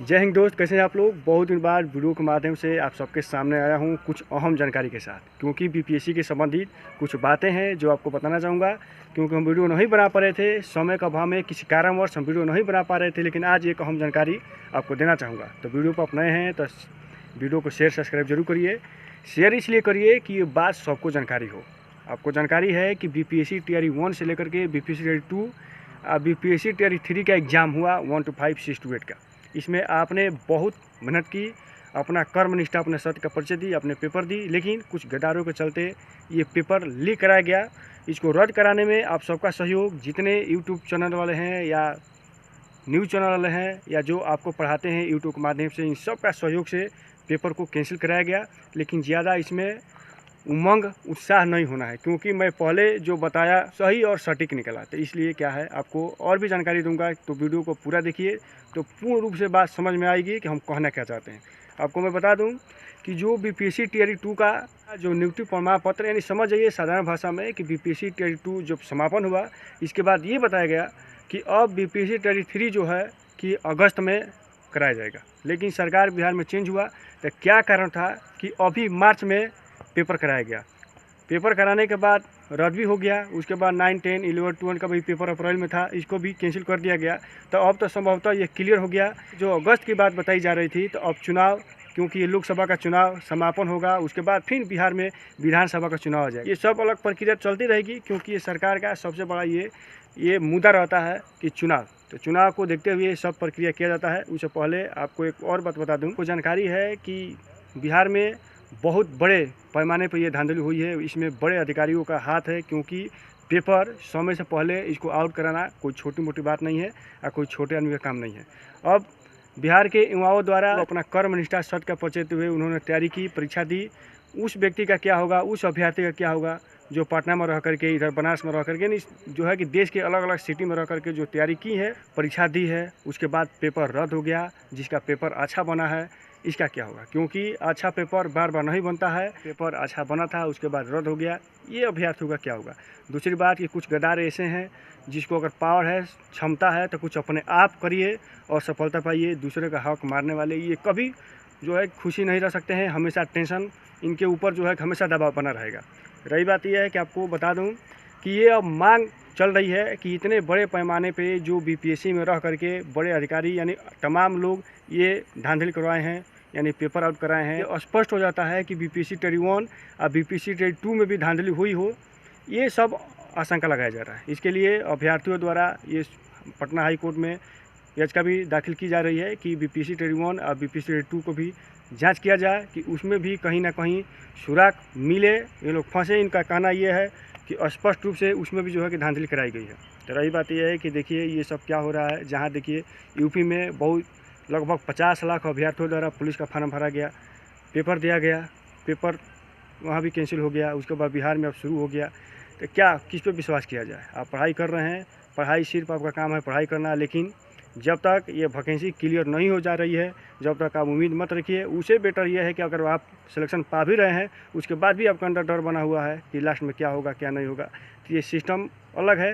जय हिंद दोस्त, कैसे हैं आप लोग। बहुत दिन बाद वीडियो के माध्यम से आप सबके सामने आया हूं कुछ अहम जानकारी के साथ, क्योंकि बीपीएससी के संबंधित कुछ बातें हैं जो आपको बताना चाहूँगा। क्योंकि हम वीडियो नहीं बना पा रहे थे, समय का अभाव में किसी कारणवश हम वीडियो नहीं बना पा रहे थे, लेकिन आज एक अहम जानकारी आपको देना चाहूँगा। तो वीडियो पर आप नए हैं तो वीडियो को शेयर सब्सक्राइब जरूर करिए। शेयर इसलिए करिए कि ये बात सबको जानकारी हो। आपको जानकारी है कि बीपीएससी तैयारी 1 से लेकर के बीपीएससी तैयारी 2, बीपीएससी तैयारी 3 का एग्ज़ाम हुआ 1 to 5 6 to 8 का। इसमें आपने बहुत मेहनत की, अपना कर्म निष्ठा, अपने सत्य का परिचय दी, अपने पेपर दी, लेकिन कुछ गद्दारों के चलते ये पेपर लीक कराया गया। इसको रद्द कराने में आप सबका सहयोग, जितने यूट्यूब चैनल वाले हैं या न्यूज़ चैनल वाले हैं या जो आपको पढ़ाते हैं यूट्यूब के माध्यम से, इन सब का सहयोग से पेपर को कैंसिल कराया गया। लेकिन ज़्यादा इसमें उमंग उत्साह नहीं होना है, क्योंकि मैं पहले जो बताया सही और सटीक निकला। तो इसलिए क्या है, आपको और भी जानकारी दूंगा, तो वीडियो को पूरा देखिए तो पूर्ण रूप से बात समझ में आएगी कि हम कहना क्या चाहते हैं। आपको मैं बता दूं कि जो बीपीएससी तैयारी 2 का जो नियुक्ति प्रमाण पत्र, यानी समझ जाइए साधारण भाषा में कि बीपीएससी तैयारी 2 जब समापन हुआ, इसके बाद ये बताया गया कि अब बीपीएससी तैयारी 3 जो है कि अगस्त में कराया जाएगा। लेकिन सरकार बिहार में चेंज हुआ, तो क्या कारण था कि अभी मार्च में पेपर कराया गया। पेपर कराने के बाद रद्द भी हो गया। उसके बाद 9, 10, 11, 12 का भी पेपर अप्रैल में था, इसको भी कैंसिल कर दिया गया। तो अब तो संभवतः ये क्लियर हो गया। जो अगस्त की बात बताई जा रही थी, तो अब चुनाव, क्योंकि ये लोकसभा का चुनाव समापन होगा, उसके बाद फिर बिहार में विधानसभा का चुनाव आ जाएगा। ये सब अलग प्रक्रिया चलती रहेगी, क्योंकि ये सरकार का सबसे बड़ा ये मुद्दा रहता है कि चुनाव। तो चुनाव को देखते हुए सब प्रक्रिया किया जाता है। उससे पहले आपको एक और बात बता दूं, को जानकारी है कि बिहार में बहुत बड़े पैमाने पर यह धांधली हुई है। इसमें बड़े अधिकारियों का हाथ है, क्योंकि पेपर समय से पहले इसको आउट कराना कोई छोटी मोटी बात नहीं है और कोई छोटे आदमी का काम नहीं है। अब बिहार के युवाओं द्वारा अपना कर्म निष्ठा सत्य का परिचय हुए उन्होंने तैयारी की, परीक्षा दी। उस व्यक्ति का क्या होगा, उस अभ्यर्थी का क्या होगा जो पटना में रह करके, इधर बनारस में रह करके, जो है कि देश के अलग अलग सिटी में रह करके जो तैयारी की है, परीक्षा दी है, उसके बाद पेपर रद्द हो गया। जिसका पेपर अच्छा बना है, इसका क्या होगा, क्योंकि अच्छा पेपर बार बार नहीं बनता है। पेपर अच्छा बना था, उसके बाद रद्द हो गया, ये अभ्यर्थियों का क्या होगा। दूसरी बात कि कुछ गद्दार ऐसे हैं जिसको अगर पावर है, क्षमता है, तो कुछ अपने आप करिए और सफलता पाइए। दूसरे का हक मारने वाले ये कभी जो है खुशी नहीं रह सकते हैं। हमेशा टेंशन इनके ऊपर जो है हमेशा दबाव बना रहेगा। रही बात यह है कि आपको बता दूं कि ये अब मांग चल रही है कि इतने बड़े पैमाने पे जो बीपीएससी में रह करके बड़े अधिकारी यानी तमाम लोग ये धांधली करवाए हैं, यानी पेपर आउट कराए हैं। ये स्पष्ट हो जाता है कि बीपीएससी तैयारी 1 और बीपीएससी तैयारी 2 में भी धांधली हुई हो, ये सब आशंका लगाया जा रहा है। इसके लिए अभ्यर्थियों द्वारा ये पटना हाई कोर्ट में याचिका भी दाखिल की जा रही है कि बीपीएससी तैयारी 1 और बीपीएससी तैयारी 2 को भी जांच किया जाए कि उसमें भी कहीं ना कहीं सुराग मिले, ये लोग फंसे। इनका कहना ये है कि स्पष्ट रूप से उसमें भी जो है कि धांधली कराई गई है। तो रही बात यह है कि देखिए ये सब क्या हो रहा है, जहाँ देखिए यूपी में बहुत लगभग 50 लाख अभ्यर्थियों द्वारा पुलिस का फार्म भरा गया, पेपर दिया गया, पेपर वहाँ भी कैंसिल हो गया। उसके बाद बिहार में अब शुरू हो गया। तो क्या किस पे विश्वास किया जाए। आप पढ़ाई कर रहे हैं, पढ़ाई सिर्फ आपका काम है पढ़ाई करना, लेकिन जब तक ये वैकेंसी क्लियर नहीं हो जा रही है, जब तक आप उम्मीद मत रखिए। उससे बेटर यह है कि अगर आप सिलेक्शन पा भी रहे हैं, उसके बाद भी आपका अंदर डर बना हुआ है कि लास्ट में क्या होगा क्या नहीं होगा। तो ये सिस्टम अलग है।